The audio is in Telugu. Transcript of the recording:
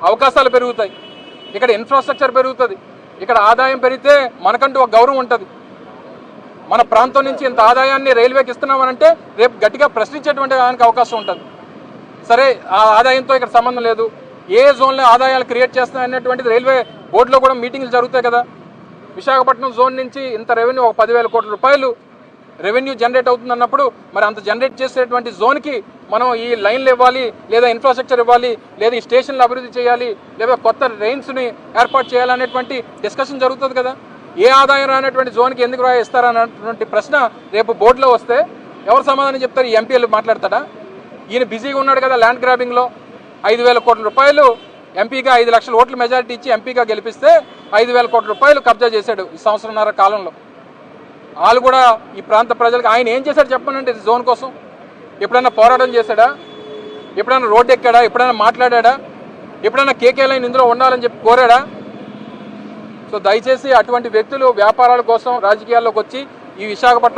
అవకాశాలు పెరుగుతాయి, ఇక్కడ ఇన్ఫ్రాస్ట్రక్చర్ పెరుగుతుంది, ఇక్కడ ఆదాయం పెరిగితే మనకంటూ ఒక గౌరవం ఉంటుంది. మన ప్రాంతం నుంచి ఇంత ఆదాయాన్ని రైల్వేకి ఇస్తున్నామనంటే రేపు గట్టిగా ప్రశ్నించేటువంటి దానికి అవకాశం ఉంటుంది. సరే, ఆ ఆదాయంతో ఇక్కడ సంబంధం లేదు, ఏ జోన్లో ఆదాయాలు క్రియేట్ చేస్తున్నాయనేటువంటిది రైల్వే బోర్డులో కూడా మీటింగ్లు జరుగుతాయి కదా. విశాఖపట్నం జోన్ నుంచి ఇంత రెవెన్యూ, ఒక 10,000 కోట్ల రూపాయలు రెవెన్యూ జనరేట్ అవుతుంది అన్నప్పుడు మరి అంత జనరేట్ చేసేటువంటి జోన్కి మనం ఈ లైన్లు ఇవ్వాలి, లేదా ఇన్ఫ్రాస్ట్రక్చర్ ఇవ్వాలి, లేదా ఈ స్టేషన్లు అభివృద్ధి చేయాలి, లేదా కొత్త రైన్స్ని ఏర్పాటు చేయాలనేటువంటి డిస్కషన్ జరుగుతుంది కదా. ఏ ఆదాయం రానటువంటి జోన్కి ఎందుకు ఇస్తారన్నటువంటి ప్రశ్న రేపు బోర్డులో వస్తే ఎవరు సమాధానం చెప్తారు? ఈ ఎంపీలు మాట్లాడతాడా? ఈయన బిజీగా ఉన్నాడు కదా ల్యాండ్ గ్రాబింగ్లో. 5,000 కోట్ల రూపాయలు ఎంపీగా 5 లక్షల ఓట్ల మెజారిటీ ఇచ్చి ఎంపీగా గెలిపిస్తే 5,000 కోట్ల రూపాయలు కబ్జా చేశాడు ఈ సంవత్సరంన్నర కాలంలో. వాళ్ళు కూడా ఈ ప్రాంత ప్రజలకు ఆయన ఏం చేశాడు చెప్పనంటే జోన్ కోసం ఎప్పుడైనా పోరాటం చేశాడా? ఎప్పుడైనా రోడ్డు ఎక్కాడా? ఎప్పుడైనా మాట్లాడా? ఎప్పుడైనా కేకే లైన్ ఇందులో ఉండాలని చెప్పి కోరాడా? సో దయచేసి అటువంటి వ్యక్తులు వ్యాపారాల కోసం రాజకీయాల్లోకి వచ్చి ఈ విశాఖపట్నం